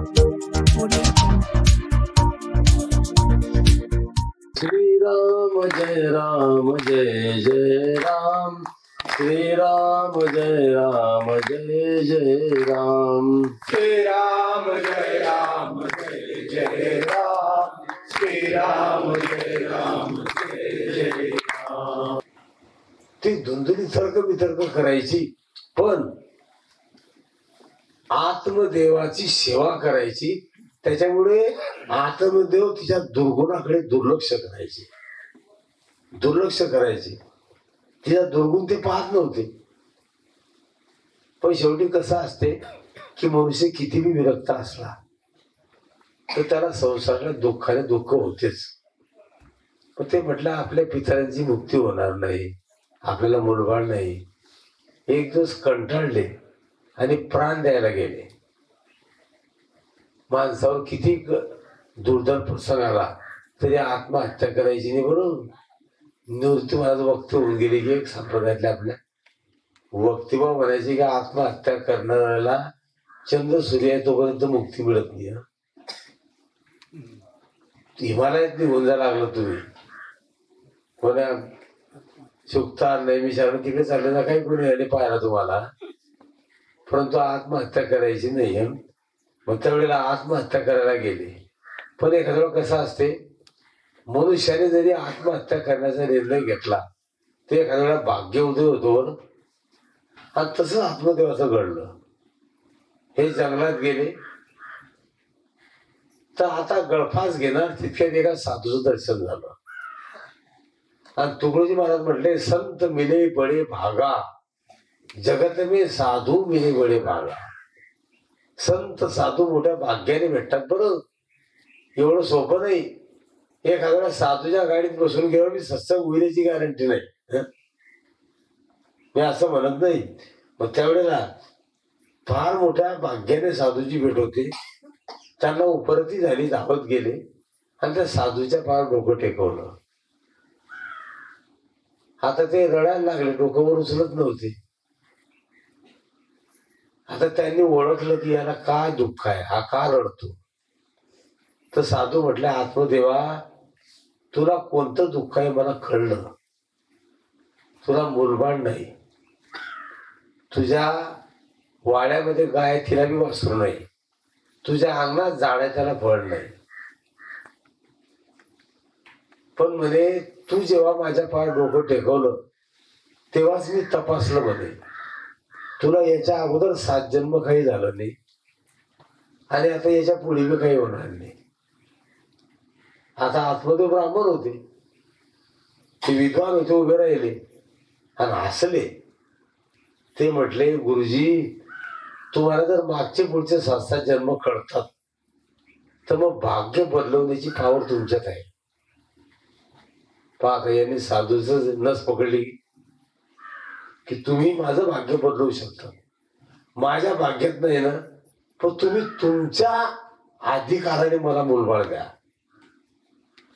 श्रीराम जय जय राम, श्रीराम जय जय राम, श्रीराम जय जय राम, श्रीराम जय जय राम. ती धुंदली तर्क वितर्क करायची, पण आत्मदेवाची सेवा करायची. त्याच्यामुळे आत्मदेव तिच्या दुर्गुणाकडे दुर्लक्ष करायचे. तिचा दुर्गुण ते पाहत नव्हते. पण शेवटी कसं असते की मनुष्य कितीही विरक्त असला तर त्याला संसाराला दुःखाने दुःख होतेच. पण ते म्हटलं आपल्या पितरांची मुक्ती होणार नाही, आपल्याला मुलबाळ नाही. एक दिवस कंटाळले आणि प्राण द्यायला गेले. माणसावर किती दुर्धर प्रसंग आला तरी आत्महत्या करायची नाही. बरोबर निवृत्ती महाराज वक्ते होऊन गेले की एक संप्रदायातल्या आपल्या वक्तीभाव म्हणायचे की आत्महत्या करणाऱ्याला चंद्र सूर्य आहे तोपर्यंत मुक्ती मिळत नाही. हिमालयात निघून जायला लागलं तुम्ही, कोणा सुखता नैमिषाला तिकडे चालले ना, काही कोणी याने पाहिला तुम्हाला, परंतु आत्महत्या करायची नाही. मग त्यावेळेला आत्महत्या करायला गेले. पण एखाद्या कसं असते, मनुष्याने जरी आत्महत्या करण्याचा निर्णय घेतला ते एखाद्या वेळा भाग्य उदय होतो. आणि तसं आत्मदेवाचं घडलं. हे जंगलात गेले तर आता गळफास घेणार तितक्यात एका साधूचं दर्शन झालं. आणि तुकडोजी महाराज म्हटले, संत मिले बडे भागा, जगत में साधू मिले बडे भागा. संत साधू मोठ्या भाग्याने भेटतात. बरं एवढं सोपं नाही. एखाद्या साधूच्या गाडीत बसून गेलो मी सत्संग होण्याची गॅरंटी नाही, मी असं म्हणत नाही. मग त्यावेळेला फार मोठ्या भाग्याने साधूची भेट होते. त्यांना उपरती झाली, धावत गेले आणि त्या साधूच्या पार डोकं टेकवलं. आता ते रडायला लागले, डोकंवर उचलत नव्हते. आता त्यांनी ओळखलं की याला काय दुःख आहे, हा का रडतो. तर साधू म्हटले, आत्मदेवा तुला कोणतं दुःख आहे मला कळलं. तुला मुलबाळ नाही, तुझ्या वाड्यामध्ये गाय तिला बी वासरू नाही, तुझ्या अंगणात झाड आहे त्याला फळ नाही. पण म्हणे तू जेव्हा माझ्या पार डोकं टेकवलं तेव्हाच मी तपासलं म्हणे, तुला याच्या अगोदर 7 जन्म काही झालं नाही आणि आता याच्या पुढे बी काही होणार नाही. आता आत्मदेव ब्राह्मण होते, ते विद्वान होते, उभे राहिले आणि हसले. ते म्हटले, गुरुजी तुम्हाला जर मागचे पुढचे 7-7 जन्म कळतात तर मग भाग्य बदलवण्याची पावर तुमच्यात आहे. पाहता यांनी साधूच नस पकडली की तुम्ही माझं भाग्य बदलवू शकता. माझ्या भाग्यात नाही ना, पण तुम्ही तुमच्या अधिकाराने मला मुलबाळ द्या.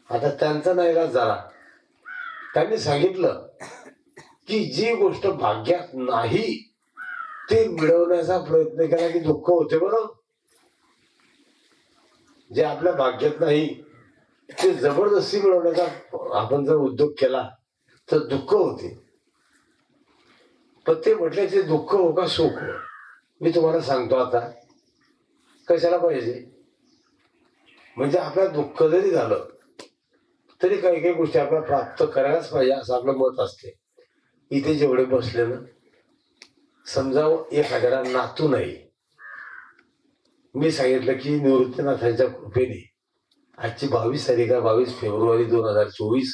आता त्यांचा नाईलाज झाला. त्यांनी सांगितलं की जी गोष्ट भाग्यात नाही ते मिळवण्याचा प्रयत्न केला की दुःख होते. बरोबर जे आपल्या भाग्यात नाही ते जबरदस्ती मिळवण्याचा आपण जर उद्योग केला तर दुःख होते. पण ते म्हटले ते दुःख हो का सुख हो, मी तुम्हाला सांगतो. आता कशाला पाहिजे, म्हणजे आपल्या दुःख जरी झालं तरी काही काही गोष्टी आपल्याला प्राप्त करायलाच पाहिजे असं आपलं मत असते. इथे जेवढे बसले ना, समजा एखाद्याला नातू नाही. मी सांगितलं की निवृत्तीनाथांच्या कृपेने आजची 22 तारीख आहे, 22 फेब्रुवारी 2024,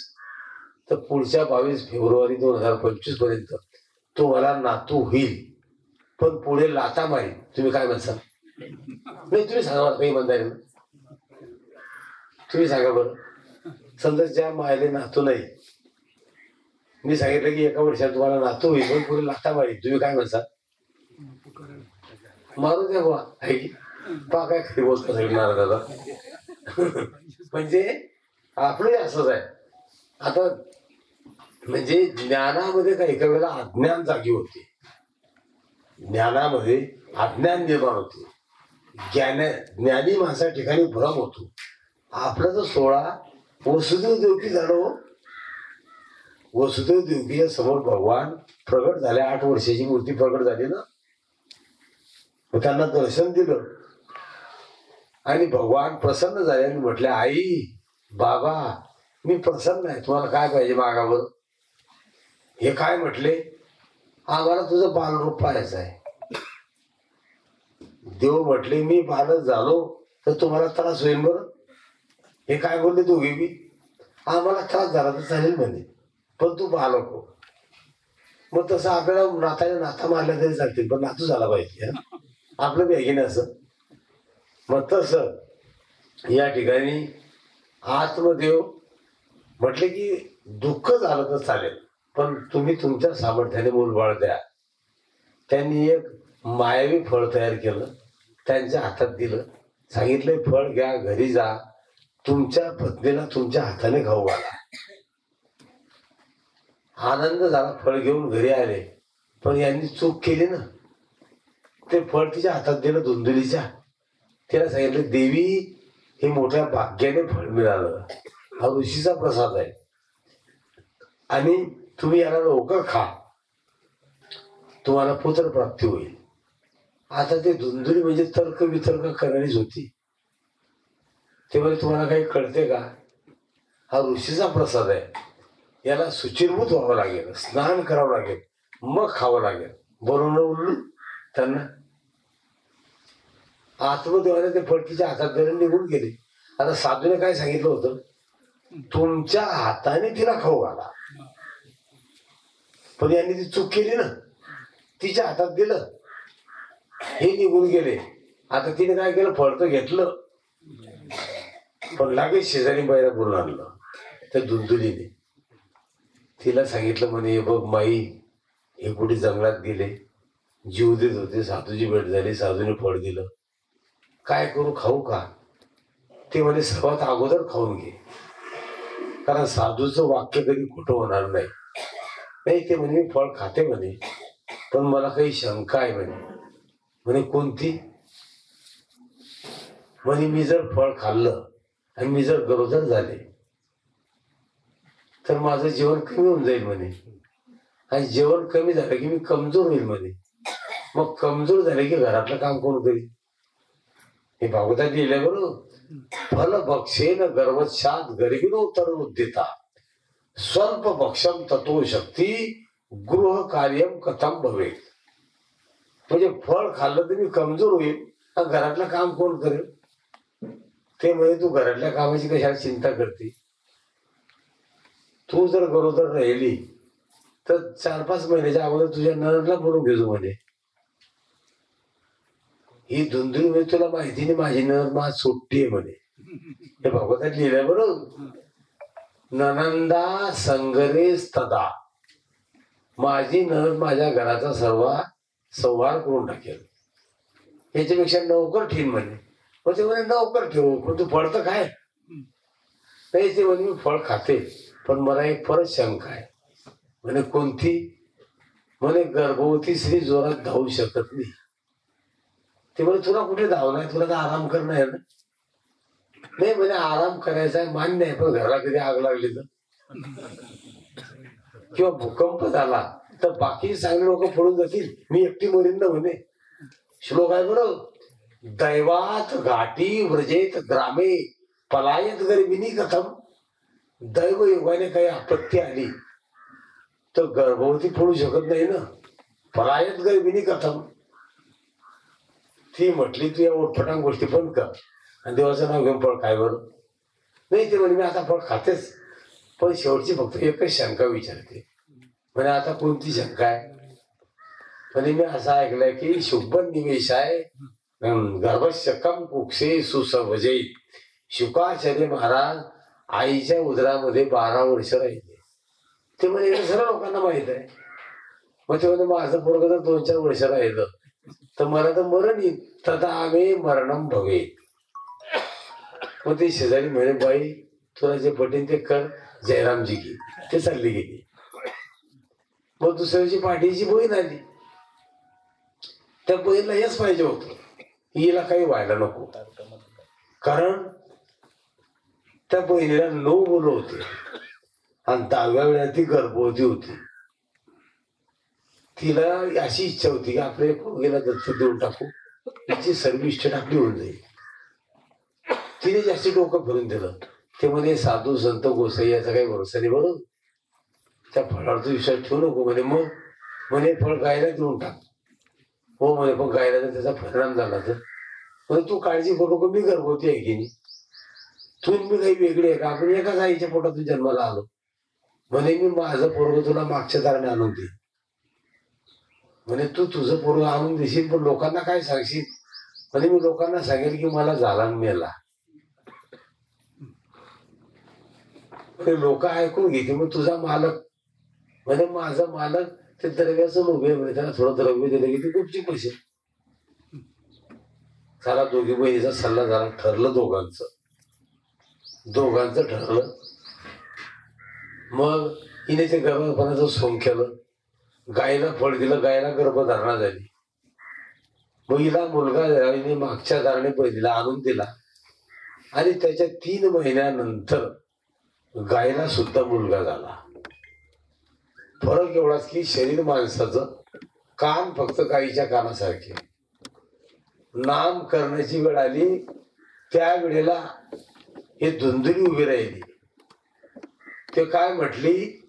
तर पुढच्या 22 फेब्रुवारी 2025 पर्यंत तुम्हाला नातू होईल. पण पुढे लाता मारी. तुम्ही काय म्हणसाल? नाही तुम्ही सांगा, काही म्हणताय ना, तुम्ही सांगा बरं. समजा ज्या मायले नातू नाही, मी सांगितलं की एका वर्षात तुम्हाला नातू होईल पण पुढे लाता मारी, तुम्ही काय म्हणसाल? मारू द्या बा, आहे की पा काय खरी बोलता सगळी महाराजाला. म्हणजे आपलंही असंच आहे. आता म्हणजे ज्ञानामध्ये काही काही वेळेला अज्ञान जागी होते, ज्ञानामध्ये अज्ञान निर्माण होते. ज्ञानी माणसा ठिकाणी भ्रम होतो. आपला जो 16 वसुदेव देवकी झालो. वसुदेव देवकीच्या समोर भगवान प्रगट झाले. 8 वर्षाची मूर्ती प्रगट झाली ना. मग त्यांना दर्शन दिलं आणि भगवान प्रसन्न झाले आणि म्हटले, आई बाबा मी प्रसन्न आहे, तुम्हाला काय पाहिजे मागावर. हे काय म्हटले, आम्हाला तुझं बालरूप पाहायचं आहे. देव म्हटले, मी बालच झालो तर तुम्हाला त्रास होईल बरं. हे काय बोलले दोघे बी, आम्हाला त्रास झाला तर चालेल म्हणे, पण तू बालक हो. मग तसं आपल्याला नाताने नाता मारला तरी चालतील, पण नातू झाला पाहिजे आपलं बॅगीने असं. मग तसं या ठिकाणी आत्मदेव म्हटले की दुःख झालं तर चालेल, पण तुम्ही तुमच्या सामर्थ्याने मूलबाळ द्या. त्यांनी एक मायावी फळ तयार केलं, त्यांच्या हातात दिलं, सांगितलंय फळ घ्या, घरी जा, तुमच्या पत्नीला तुमच्या हाताने खाऊ घाला. आनंद झाला, फळ घेऊन घरी आले. पण यांनी चूक केली ना. ते फळ तिच्या हातात दिलं धुंदुलीच्या. तिला सांगितलं, देवी हे मोठ्या भाग्याने फळ मिळालं, हा ऋषीचा प्रसाद आहे आणि तुम्ही याला लवकर खा, तुम्हाला पुत्र प्राप्ती होईल. आता ते धुंदुली म्हणजे तर्क वितर्क करणारीच होती. ते म्हणजे तुम्हाला काही कळते का, हा ऋषीचा प्रसाद आहे, याला सुचिरभूत व्हावं लागेल, स्नान करावं लागेल, मग खावं लागेल. बरोबर उरलं त्यांना. आत्मदेवाने ते फडकीच्या हातात धरून निघून गेले. आता साधूने काय सांगितलं होतं, तुमच्या हाताने तिला खाऊ घाला. पण यांनी ती चूक केली ना, तिच्या हातात दिलं, हे निघून गेले. आता तिने काय केलं, फळ तर घेतलं, पण लागेच शेजारी बाईला बोलून आणलं त्या धुंदुलीने. तिला सांगितलं म्हणे, बघ माई, हे कुठे जंगलात गेले, जीव देत होते, साधूची भेट झाली, साधूने फळ दिलं, काय करू, खाऊ का. ते म्हणे सर्वात अगोदर खाऊन घे, कारण साधूचं वाक्य कधी खोटं होणार नाही. नाही ते म्हणे, मी फळ खाते म्हणे, पण मला काही शंका आहे म्हणे. म्हणे कोणती. म्हणे मी जर फळ खाल्लं आणि मी जर गरोदर झाले तर माझं जेवण कमी होऊन जाईल म्हणे, आणि जेवण कमी झालं की मी कमजोर होईल म्हणे. मग कमजोर झाले की घरातलं काम कोण करील. हे भागवतात लिहिलंय बरोबर. फल भक्षेन गर्वशात गरिबीनो तर उद्दिता स्वल्प भक्षम तत्व शक्ती गृह कार्यम कथम भवे. म्हणजे फळ खाल्लं तर मी कमजोर होईल, घरातलं काम कोण करेल. ते म्हणजे तू घरातल्या कामाची कशाला चिंता करते. तू जर गरोदर राहिली तर 4-5 महिन्याच्या अगोदर तुझ्या नरला बोलून घेतो म्हणे. ही धुंदुली म्हणजे तुला माहिती नाही, माझी नर माझ सुट्टी आहे म्हणे. हे भागवतात लिहिलंय बरोबर. ननंदा संगरेस तदा, माझी नर माझ्या घराचा सर्व संहार करून टाकेल. याच्यापेक्षा नौकर ठेवीन म्हणे. मग ते म्हणे नौकर ठेवू, पण तू फळ तर काय. नाही ते म्हणे मी फळ खाते, पण मला एक परत शंका आहे. म्हणे कोणती. म्हणे गर्भवती स्त्री जोरात धावू शकत नाही. ते म्हणे तुला कुठे धावलाय, तुला तर आराम करणं आहे ना. नाही म्हणे आराम करायचा आहे मान्य आहे, पण घराला कधी आग लागली तर किंवा भूकंप झाला तर बाकी चांगले लोक पडून जातील, मी एकटी मरीन ना म्हणे. श्लोक आहे बरोबर. दैवात घाटी व्रजेत ग्रामे पलायत गरिबीनी कथम. दैव योगाने काही आपत्ती आली तर गर्भवती पडू शकत नाही ना. पलायत गरिबीनी कथम. ती म्हटली तू या उठपटांग गोष्टी पण कर आणि देवाचं नाव घेऊन फळ काय बरं. नाही ते म्हणे मी आता फळ खातेच, पण शेवटची फक्त एकच शंका विचारते. म्हणे आता कोणती शंका आहे. म्हणे मी असं ऐकलंय की शुभ निवेश आहे गर्भशकम कुक्षे सुसवजे. शुकाचार्य महाराज आईच्या उदरामध्ये 12 वर्ष राहिले. ते म्हणजे सर्व लोकांना माहित आहे. मग ते म्हणजे माझं पोरग जर 2-4 वर्ष राहिलं तर मला तर मरण येईल. तथा आम्ही मरणम भवे. मग ते शेजारी म्हणे बाई तुला जे पटेल ते कर, जयरामजी की. ते चालली गेली. मग दुसऱ्याची पाठीची बहीण आली. त्या बहीणला हेच पाहिजे होतं, हिला काही व्हायला नको. कारण त्या बहिणीला 9 मुलं होती आणि 10व्या वेळा ती गर्भवती होती. तिला अशी इच्छा होती की आपल्या पोरगीला दत्तक देऊन टाकू, तिची सर्व्हिस स्टेट आपली होऊन जाईल. तिने जास्ती डोकं फिरून दिलं. ते म्हणे साधू संत गोसाई याचा काही भरोसा नाही बरोबर, त्या फळावर विश्वास ठेवू नको म्हणे. मग म्हणे फळ गायला देऊन टाक. हो म्हणे, पण गायला जर त्याचा परिणाम झाला तर म्हणे तू काळजी करू नको, मी गर्भवती आहे की नाही, तू मी काही वेगळी आहे का, आपण एकाच आईच्या पोटातून जन्माला आलो. म्हणे मी माझं पोरग तुला मागच्या दाराने आणून दे. म्हणे तू तुझं पोरग आणून देशील, पण लोकांना काय सांगशील. म्हणे मी लोकांना सांगेल की मला झाला मेला. म्हणे लोक ऐकून घेते, मग तुझा मालक. म्हणे माझा मालक ते द्रव्याचं लोभे म्हणे, त्याला थोडं द्रव्य दिलं की ते गुपची पैसे. चला दोघी बहिणीचा सल्ला झाला, ठरलं दोघांचं ठरलं. मग हिने ते गर्भपणाचं सोंग केलं, गायला फळ दिलं, गायला गर्भधारणा झाली. मग हिला मुलगा हिने मागच्या दाराने बहिणीला आणून दिला आणि त्याच्या 3 महिन्यानंतर गायला सुद्धा मुलगा झाला. फरक एवढाच की शरीर माणसाचं, कान फक्त गायीच्या कानासारखे. नाम करण्याची वेळ आली त्या वेळेला हे धुंदुली उभी राहिली. ते काय म्हटली,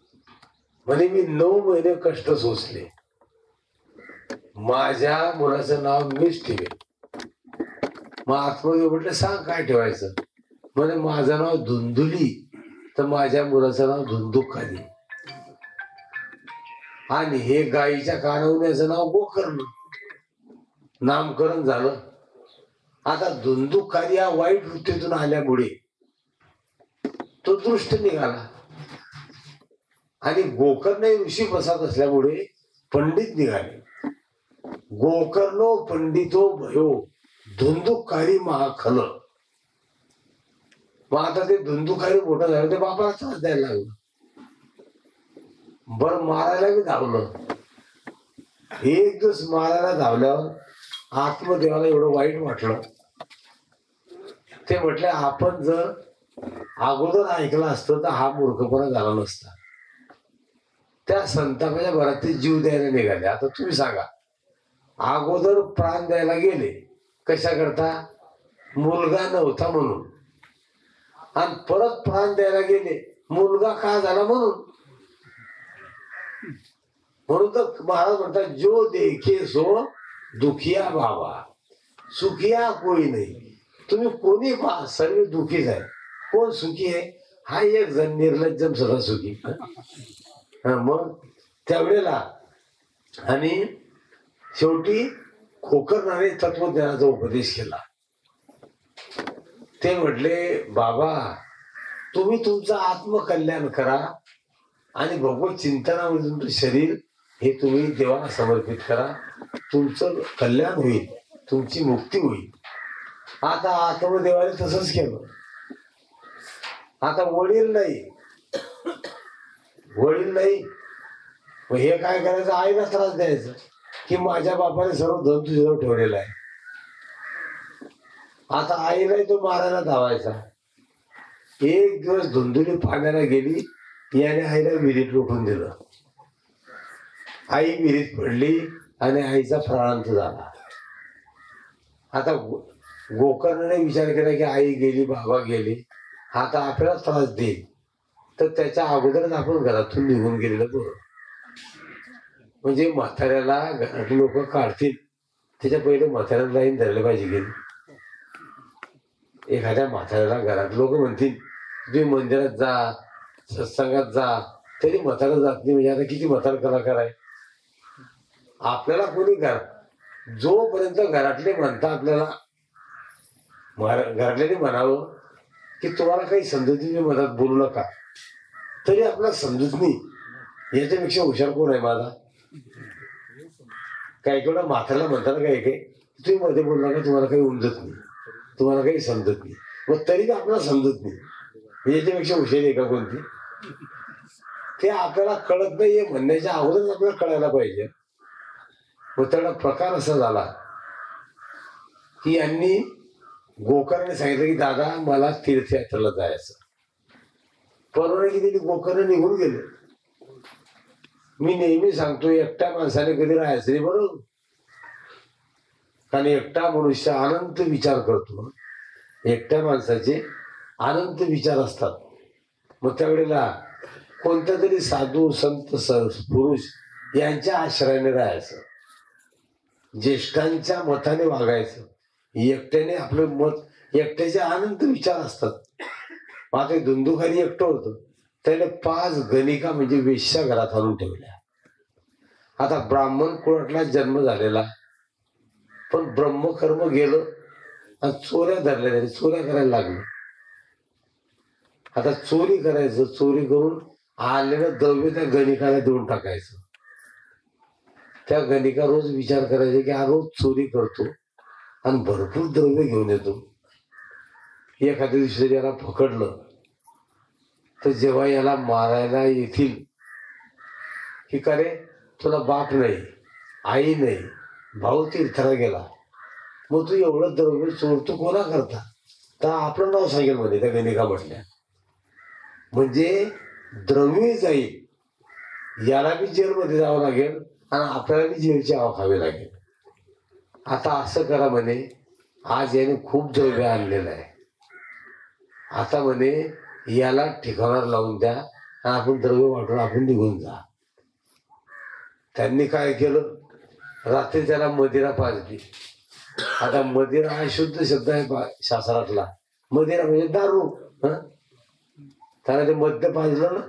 म्हणे मी 9 महिने कष्ट सोसले, माझ्या मुलाचं नाव मीच ठेवेल. मग आतमध्ये म्हटलं सांग काय ठेवायचं. म्हणे माझं नाव धुंदुली तर माझ्या मुलाचं नाव धुंदुकारी, आणि हे गायीच्या कानावरून याचं नाव गोकर्ण. नामकरण झालं. आता धुंदुकारी या वाईट वृत्तीतून आल्यामुळे तो दृष्ट निघाला आणि गोकर्ण ऋषी बसत असल्यामुळे पंडित निघाले. गोकर्णो पंडितो भयो धुंदुकारी महाखल. मग आता ते धुंदुकारी मोठं झालं, ते बापाला त्रास द्यायला लागलं. बर मारायला बी धावलं. एक दिवस मारायला धावल्यावर आत्मदेवाला एवढं वाईट वाटलं. ते म्हटले आपण जर अगोदर ऐकलं असतं तर हा मूर्खपणा झाला नसता. त्या संतापाच्या भरात ते जीव द्यायला निघाले. आता तुम्ही सांगा, अगोदर प्राण द्यायला गेले कशा करता, मुलगा नव्हता म्हणून, आणि परत प्राण द्यायला गेले मुलगा का झाला म्हणून. म्हणून तर महाराज म्हणतात, जो देखे सो दुखिया बाबा, सुखिया कोई नाही. तुम्ही कोणी पहा सर्व दुखीच आहे. कोण सुखी आहे, हा एक जण निर्लज्जम सदा सुखी. मग त्यावेळेला आणि शेवटी गोकर्णाने तत्वज्ञानाचा उपदेश केला. ते म्हटले बाबा तुम्ही तुमचं आत्मकल्याण करा आणि भगवत चिंतनामध्ये तुमचं शरीर हे तुम्ही देवाला समर्पित करा, तुमचं कल्याण होईल, तुमची मुक्ती होईल. आता आत्मदेवाने तसंच केलं. आता वडील नाही, मग हे काय करायचं, आईला त्रास द्यायचं की माझ्या बापाने सर्व धन तुझ्याजवळ ठेवलेलं आहे. आता आईलाही तो मारायला धावायचा. एक दिवस धुंदुली पाण्याला गेली, याने आईला विहिरीत लोटून दिलं. आई विहिरीत पडली आणि आईचा प्राणांत झाला. आता गोकर्णाने विचार केला की आई गेली, बाबा गेली, आता आपल्याला त्रास देईल, तर त्याच्या अगोदरच आपण घरातून निघून गेलेलं बरं. म्हणजे म्हाताऱ्याला घरातले लोक काढतील त्याच्या पहिले म्हाताऱ्याला लाईन धरले पाहिजे. गेली एखाद्या म्हाताऱ्याला घरात लोक म्हणतील तुम्ही मंदिरात जा, सत्संगात जा, तरी म्हातारा जात नाही. म्हणजे आता किती म्हातारा कलाकार आहे. आपल्याला कोणी जोपर्यंत घरातले म्हणता, आपल्याला घरातल्याने म्हणावं की तुम्हाला काही समजुतीने मदत बोलू नका, तरी आपल्याला समजूत नाही. याच्यापेक्षा हुशार कोण आहे माझा. काही केवढं म्हाताऱ्याला म्हणताना काही तुम्ही मध्ये बोलू नका, तुम्हाला काही उमजत नाही, तुम्हाला काही समजत नाही, मग तरी आपल्याला समजत नाही. याच्यापेक्षा हुशार आहे का कोणती. ते आपल्याला कळत नाही हे म्हणण्याच्या अगोदरच आपल्याला कळायला पाहिजे. मग त्याला प्रकार असा झाला की यांनी गोकर्णाने सांगितलं की दादा मला तीर्थयात्रेला जायचं. परवानगी दिली, गोकर्ण निघून गेले. मी नेहमी सांगतो एकट्या माणसाने कधी राहायचं नाही बरोबर, कारण एकटा मनुष्य अनंत विचार करतो. एकट्या माणसाचे अनंत विचार असतात. मग त्यावेळेला कोणत्या तरी साधू संत पुरुष यांच्या आश्रयाने राहायचं, ज्येष्ठांच्या मताने वागायचं. एकट्याने आपलं मत, एकट्याचे अनंत विचार असतात. आता धुंदुखारी एकटं होतं, त्याने 5 गणिका म्हणजे वेश्या घरात आणून ठेवल्या. आता ब्राह्मण कुळातला जन्म झालेला, पण ब्रह्मकर्म गेलं आणि चोऱ्या धरल्या, त्याने चोऱ्या करायला लागलं. आता चोरी करायचं, चोरी करून आलेलं द्रव्य त्या गणिकाला देऊन टाकायचं. त्या गणिका रोज विचार करायचे की हा रोज चोरी करतो आणि भरपूर द्रव्य घेऊन येतो. एखाद्या दिवशी याला पकडलं तर जेव्हा याला मारायला येतील की का रे तुला बाप नाही, आई नाही, भाऊ तीर्थाला गेला, मग तू एवढं द्रव्य चोरतो कोणा करता, तर आपलं नाव सांगेल मध्ये त्या गणिका म्हटल्या. म्हणजे द्रव्य जाईल, याला बी जेलमध्ये जावं लागेल आणि आपल्याला बी जेलची हवा खावी लागेल. आता असं करा म्हणे, आज याने खूप द्रव्य आणलेलं आहे, आता म्हणे याला ठिकाणावर लावून द्या आणि आपण द्रव्य वाटून आपण निघून जा. त्यांनी काय केलं, रात्री त्याला मदिरा पाजली. आता मदिरा हा शुद्ध शब्द आहे शास्त्रातला. मदिरा म्हणजे दारू. त्याला ते मद्य पाजलं ना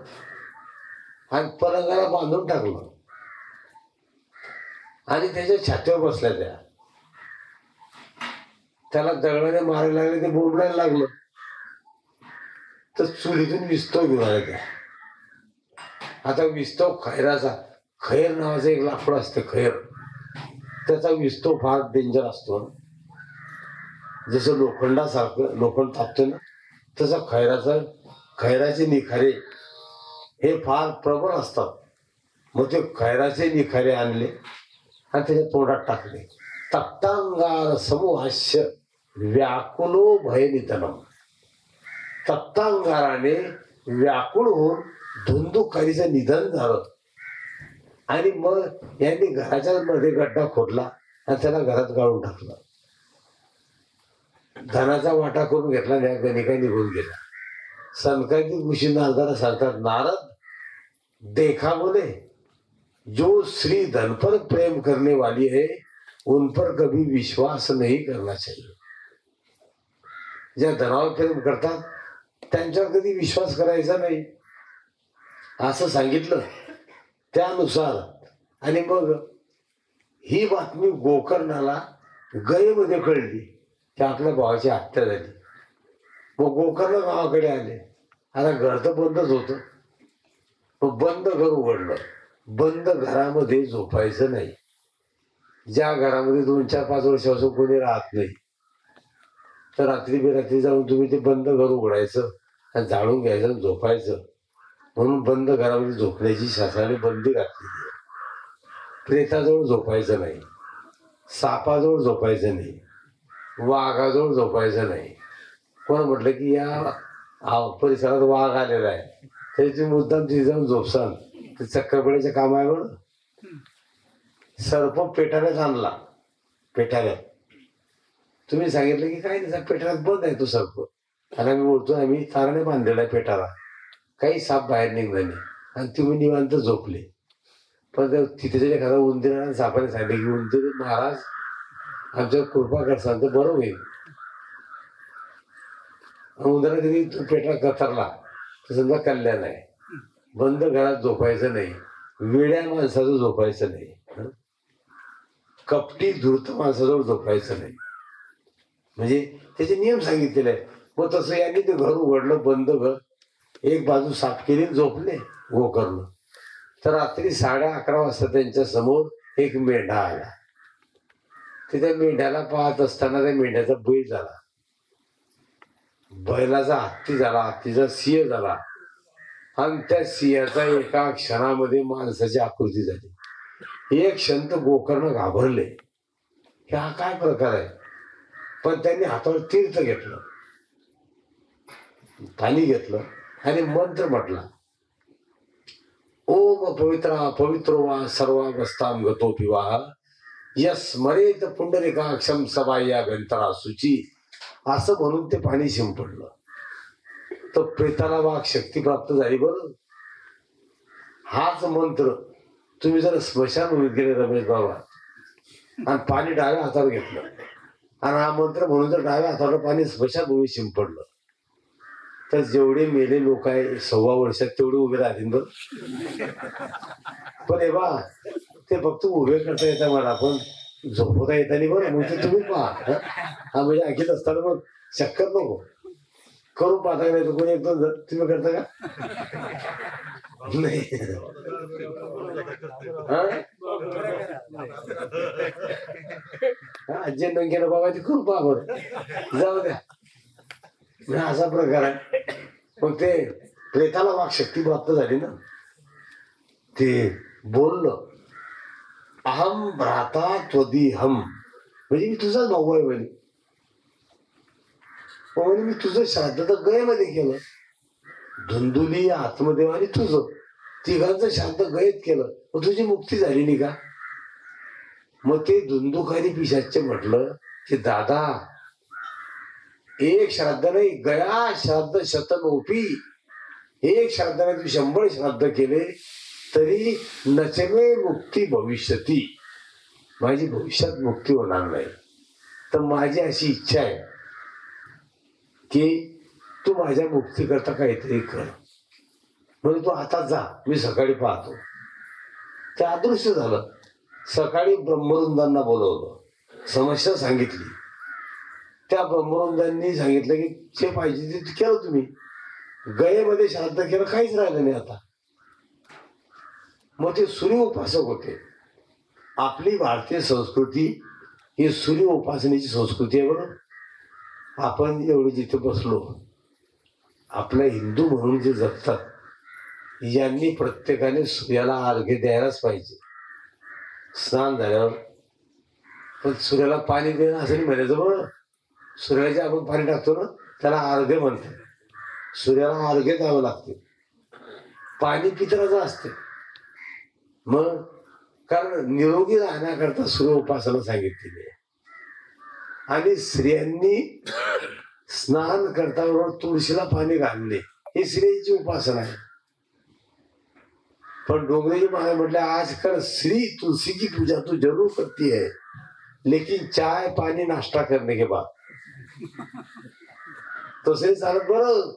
आणि पलंगाला बांधून टाकलं आणि त्याच्या छातीवर बसल्या. त्याला दगडाने मारायला लागले, ते बोंबलायला लागलं. तर चुलीतून विस्तव घेऊन आला त्या. आता विस्तव खैराचा, खैर नावाचं एक लाकूड असतं खैर, त्याचा विस्तव फार डेंजर असतो. जसं लोखंडासारखं लोखंड तापतो ना, तसा खैराचे निखारे हे फार प्रबळ असतात. मग ते खैराचे निखारे आणले आणि त्याच्या तोंडात टाकले. तप्तांगार समूहास्य व्याकुलो भय निधनम. तप्तांगाराने व्याकुळ होऊन धुंदुकारीचं निधन झालं. आणि मग यांनी घराच्या मध्ये गड्डा खोदला आणि त्याला घरात गाळून टाकलं. धनाचा वाटा करून घेतला, या गणिका निघून गेला. सनकाची ऋषी नारदाला सांगतात, नारद देखा बोले जो श्री धन पर प्रेम करने वाली है उन पर कभी विश्वास नहीं करना चाहिए. ज्या धनावर प्रेम करतात त्यांच्यावर कधी विश्वास करायचा नाही असं सांगितलं. त्यानुसार आणि मग ही बातमी गोकर्णाला गयेमध्ये कळली की आपल्या भावाची हत्या झाली. मग गोकर्ण गावाकडे आले. आता घर तर बंदच होतं. मग बंद घर उघडलं. बंद घरामध्ये झोपायचं नाही. ज्या घरामध्ये 2-4-5 वर्षापासून कोणी राहत नाही, तर रात्री बेरात्री जाऊन तुम्ही ते बंद घर उघडायचं आणि जाळून घ्यायचं आणि झोपायचं. म्हणून बंद घरामध्ये झोपण्याची शासनाने बंदी घातलेली आहे. प्रेताजवळ झोपायचं नाही, सापाजवळ झोपायचं नाही, वाघाजवळ झोपायचं नाही. कोण म्हटलं की या परिसरात वाघ आलेला आहे, त्याची मुद्दाम तिथे जाऊन झोपसान, ते चक्रपड्याचे काम आहे. बरं, सर्प पेटाऱ्यात आणला. पेटाऱ्यात तुम्ही सांगितलं की काय नाही, पेटाऱ्यात बंद आहे तो सर्प. आणि आम्ही बोलतो, आम्ही ताराने बांधलेला आहे पेटारा, काही साप बाहेर निघाले नाही आणि तुम्ही निवांत झोपले. पण तिथे जरी एखादा उंदीर आणि सापाने सांगितले की उंदीर महाराज आमच्या कृपा करसान तर बरं होईल. उंदरा कधी पेटरा कतरला तर समजा कल्याण आहे. बंद घरात झोपायचं नाही, वेड्या माणसाचं झोपायचं नाही, कपटी धूर्त माणसाजवळ झोपायचं नाही. म्हणजे त्याचे नियम सांगितलेले आहे. मग तसं यांनी ते घर उघडलं, बंद घर, एक बाजू साफ केली, झोपले गोकर्ण. तर रात्री 11:30 वाजता त्यांच्या समोर एक मेंढा आला. त्या मेंढ्याला पाहत असताना त्या मेंढ्याचा बैल झाला, बैलाचा हत्ती झाला, हत्तीचा सिंह झाला आणि त्या सिंहाचा एका क्षणामध्ये माणसाची आकृती झाली. एक क्षण तर गोकर्ण घाबरले, हा काय प्रकार आहे. पण त्यांनी हातावर तीर्थ घेतलं, पाणी घेतलं आणि मंत्र म्हटला, ओम पवित्रा पवित्रो वा सर्वावस्थाम गतो पिवा यस्मरेत पुंडरीकाक्षम सबाया गंतरा सुची, असं म्हणून ते पाणी शिंपडलं. तर प्रेताला वाघ शक्ती प्राप्त झाली. बरं, हाच मंत्र तुम्ही जर स्मशानभूमीत गेले रमेश बाबा आणि पाणी डाव्या हातावर घेतलं आणि हा मंत्र म्हणून जर डाव्या हातावर पाणी स्मशानभूमीत शिंपडलं, तर जेवढे मेले लोक आहे 1.25 वर्षात तेवढे उभे राहतील. बरं, पण हे बा ते फक्त उभे करता येतं मला, पण झोपता येता नाही. बरं, मग ते तुम्ही पहा. हा म्हणजे ऐकत असताना मग चक्कर नको करून पाहता नाही. कोणी एकदम तुम्ही करता का? नाही. जे नंगेला बाबा ते करून पहा. बरं, जाऊ द्या. असा प्रकार आहे. मग ते प्रेताला वाघ शक्ती प्राप्त झाली ना, ते बोललं, अहम भ्राता त्वदीहम, म्हणजे मी तुझाच भाऊ आहे म्हणे. म्हणे मी तुझं श्राद्ध तर गयेमध्ये केलं, धुंदुली आत्मदेव आणि तुझं तिघांचं श्राद्ध गयेत केलं, मग तुझी मुक्ती झाली नाही का? मग ते धुंदुकारी पिशाचे म्हटलं की दादा, एक श्राद्ध नाही, गया श्राद्ध शतनोपी, एक श्राद्धाने तू 100 श्राद्ध केले तरी नचमे मुक्ती भविष्यती, माझी भविष्यात मुक्ती होणार नाही. तर माझी अशी इच्छा आहे की तू माझ्या मुक्ती करता काहीतरी कर. म्हणजे तू आता जा, मी सकाळी पाहतो. ते अदृश्य झालं. सकाळी ब्रह्मवृंदांना बोलवलं, समस्या सांगितली. त्या ब्रह्मवृंदांनी सांगितलं की जे पाहिजे ते केलं तुम्ही, गयेमध्ये श्राद्ध केलं, काहीच राहिलं नाही आता. मग ते सूर्य उपासक होते. आपली भारतीय संस्कृती ही सूर्य उपासनेची संस्कृती आहे. बरं, आपण एवढे जिथे बसलो, आपल्या हिंदू म्हणून जे जगतात, यांनी प्रत्येकाने सूर्याला अर्घ्य द्यायलाच पाहिजे. स्नान झाल्यावर पण सूर्याला पाणी देणं असं नाही म्हणायचं. बरं, सूर्याचे आपण पाणी टाकतो ना, त्याला अर्घ्य म्हणतात. सूर्याला अर्घ्य द्यावं लागते. पाणी पितराचं असते. मग कारण निरोगी राहण्याकरता सूर्य उपासना सांगितलेली आहे. आणि स्त्रियांनी स्नान करताबरोबर तुळशीला पाणी घालणे ही स्त्रियांची उपासना आहे. पण डोंगरेजी महाराज म्हटले, आजकल स्त्री तुलसी की पूजा तो जरूर करती है, लेकिन चाय पानी नाश्ता करने के बाद. तसे चालत. बरं,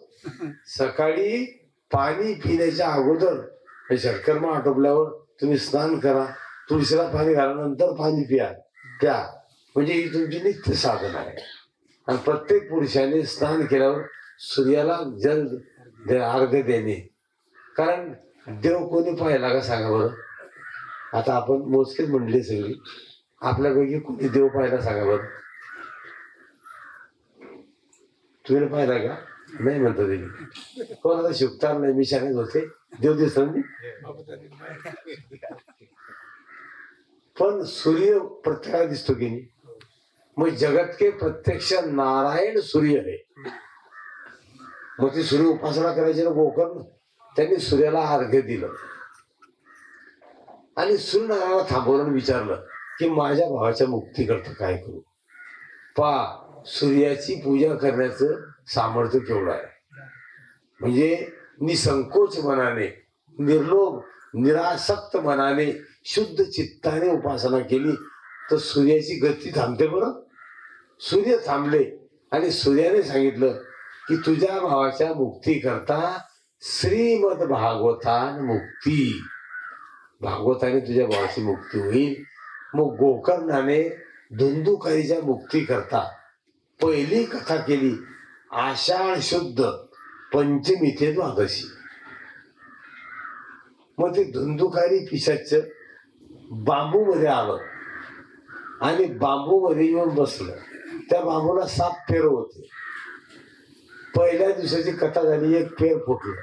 सकाळी पाणी पिण्याच्या अगोदर षटकर्म आटोपल्यावर तुम्ही स्नान करा, तुळशीला पाणी घाल्यानंतर पाणी प्या. म्हणजे ही तुमची नित्य साधन आहे. आणि प्रत्येक पुरुषाने स्नान केल्यावर सूर्याला जल अर्घ्य देणे. कारण देव कोणी पाहिला का सांगा बरं? आता आपण मोजकेच म्हणले सगळी, आपल्यापैकी कोणी देव पाहिला सांगा बरं? तुम्ही पाहिला का? नाही म्हणतो तुम्ही. कोणाला शिकतार नाही, मी शाळेत होते, देव दिसला नाही. पण सूर्य प्रत्येकाला दिसतो की नाही? मग जगत के प्रत्यक्ष नारायण सूर्य आहे. मग ती सूर्य उपासना करायची ना गोकर्ण, त्यांनी सूर्याला अर्घ्य दिलं आणि सूर्यनारायणाला थांबवून विचारलं की माझ्या भावाच्या मुक्ती करता काय करू? सूर्याची पूजा करण्याचं सामर्थ्य केवढं आहे. म्हणजे निसंकोच मनाने, निर्लोभ निरासक्त मनाने, शुद्ध चित्ताने उपासना केली तर सूर्याची गती थांबते. बरं, सूर्य थांबले आणि सूर्याने सांगितलं की तुझ्या भावाच्या मुक्ती करता श्रीमद भागवतान मुक्ती, भागवताने तुझ्या भावाची मुक्ती होईल. मग गोकर्णाने धुंदुकारीच्या मुक्ती करता पहिली कथा केली आषाढ शुद्ध पंचमी ते द्वादशी. मग ते धुंदुकारी पिशाच बांबू मध्ये आलं आणि बांबू मध्ये येऊन बसलं. त्या बांबूला 7 पेर होते. पहिल्या दिवसाची कथा झाली, 1 पेर फुटलं.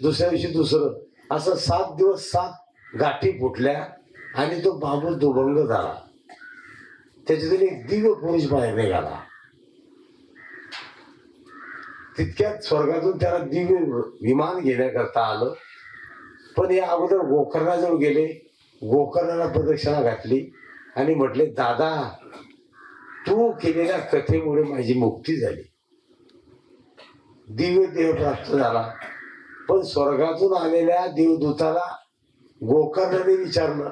दुसऱ्या दिवशी दुसरं, असं 7 दिवस 7 गाठी फुटल्या आणि तो बांबू दुभंग झाला. त्याच्यातून एक दिव्य पुरुष बाहेर निघाला. तितक्यात स्वर्गातून त्याला दिव्य विमान घेण्याकरता आलं. पण या अगोदर गोकर्णाजवळ गेले, गोकर्णाला प्रदक्षिणा घातली आणि म्हटले, दादा तू केलेल्या कथेमुळे माझी मुक्ती झाली, दिव्य देह प्राप्त झाला. पण स्वर्गातून आलेल्या देवदूताला गोकर्णाने विचारलं.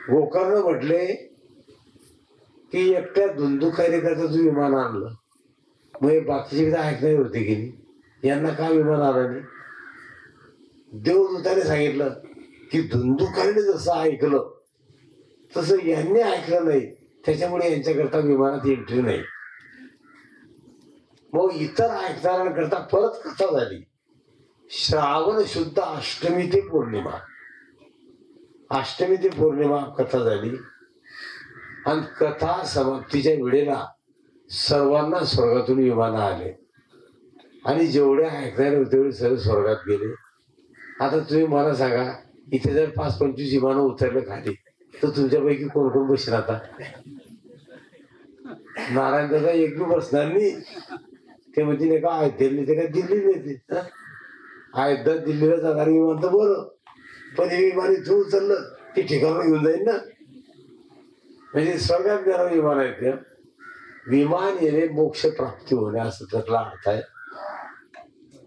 गोकर्ण म्हटले की एकट्या धुंदुकाने करता तू विमान आणलं, मग बाकीचे एकदा ऐकणार होते की नाही, यांना का विमान आलं नाही? देवदूताने सांगितलं की धुंदुकाने जसं ऐकलं तसं यांनी ऐकलं नाही, त्याच्यामुळे यांच्याकरता विमानात एंट्री नाही. मग इतर ऐकणाऱ्यांकरता परत कथा झाली. श्रावण शुद्ध अष्टमी ते पौर्णिमा, अष्टमी ते पौर्णिमा कथा झाली. आणि कथा समाप्तीच्या वेळेला सर्वांना स्वर्गातून विमान आले आणि जेवढे ऐकणारे होते तेवढे सर्व स्वर्गात गेले. आता तुम्ही मला सांगा, इथे जर 5-25 विमानं उतरले खाली तर तुमच्यापैकी कोण कोण बसणार? आता नारायण दादा एक बी बसणार नाही. ते म्हणजे नाही का अयोध्येला ते का दिल्ली नेते, अयोध्या दिल्लीला जाणार विमान तर बरं, पण हे विमान इथून उचललं की ठिकाणं घेऊन जाईल ना. म्हणजे स्वर्गात जाणार विमान आहे ते. विमान येणे मोक्ष प्राप्ती होणे असं त्यातला अर्थ आहे.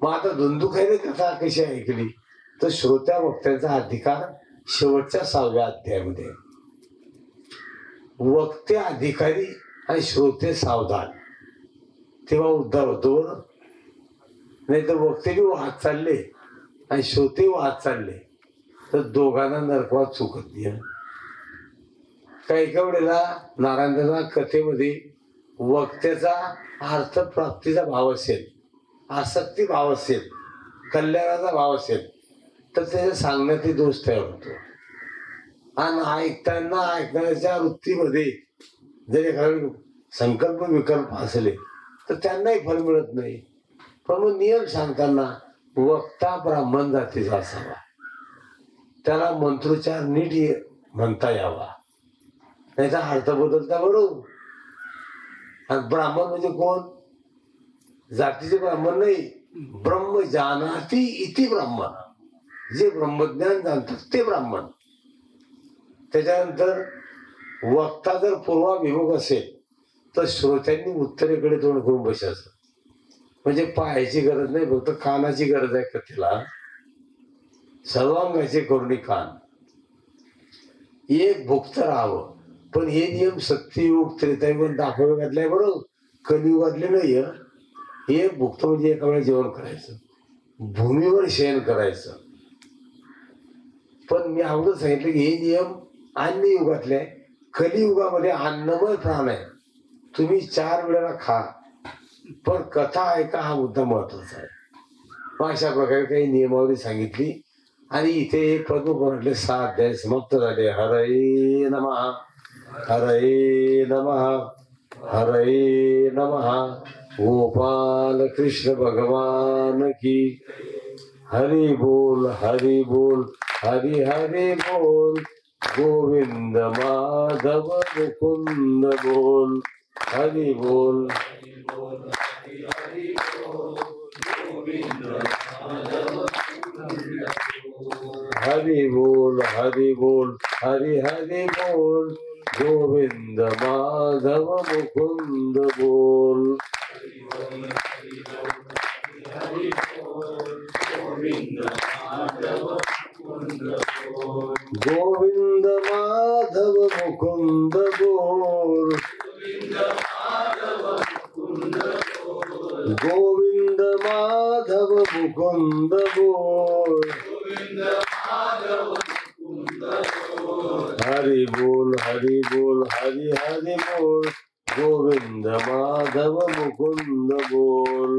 मग आता धुंदुकाने कथा कशी ऐकली तर श्रोत्या वक्त्यांचा अधिकार शेवटच्या 6व्या अध्यायामध्ये. वक्ते अधिकारी आणि श्रोते सावधान, तेव्हा उद्धार होतो. नाही तर वक्ते बी वाहत चालले आणि श्रोते वाहत चालले तर दोघांना नरकवात चुकत नाही. काही एका वेळेला नारायणदादा कथेमध्ये वक्त्याचा अर्थप्राप्तीचा भाव असेल, आसक्ती भाव असेल, कल्याणाचा भाव असेल तर त्याच्या सांगण्यात दोष तयार होतो. आणि ऐकताना ऐकण्याच्या वृत्तीमध्ये जर एखादे संकल्प विकल्प असले तर त्यांनाही फल मिळत नाही. पण मग नियम सांगताना वक्ता ब्राह्मण जातीचा असावा, त्याला मंत्रोच्चार नीट म्हणता यावा, त्याचा अर्थ बदलता बरोबर. आणि ब्राह्मण म्हणजे कोण? जातीचे ब्राह्मण नाही, ब्रह्म जानाती इति ब्राह्मण, जे ब्रह्मज्ञान जाणतात ते ब्राह्मण. त्याच्यानंतर वक्ता जर पूर्वाभिमुख असेल तर श्रोत्यांनी उत्तरेकडे तोंड करून बसायचं. म्हणजे पायाची गरज नाही, फक्त कानाची गरज आहे कथेला. सर्वांगाचे करुणी कान, एक भुक्त राहावं. पण हे नियम सत्ययुग त्रेतायुग दाखवले घातलाय बरोबर, कलियुगातले नाही. हे भुक्त म्हणजे एका वेळेला जेवण करायचं, भूमीवर शयन करायचं. पण मी अगोदर सांगितलं की हे नियम अन्य युगातले आहे. कलियुगामध्ये अन्नमय प्राण आहे, तुम्ही 4 वेळेला खा पण कथा ऐका, हा मुद्दा महत्वाचा आहे. मग अशा प्रकारे काही नियमावली सांगितली आणि इथे पद्मपुराणातले 6 अध्याय समाप्त झाले. हरये नमः, हरये नमः, हरये नमः. गोपाल कृष्ण भगवान की हरि बोल, हरि बोल, हरि हरि बोल. गोविंद माधव मुकुंद बोल, हरि बोल. हरि बोल, हरि बोल, हरि हरि बोल. गोविंद माधव मुकुंद बोल. गोविंद माधव मुकुंद बोल. गोविंद माधव मुकुंद बोल. हरि बोल, हरि बोल, हरि हरि बोल. गोविंद माधव मुकुंद बोल.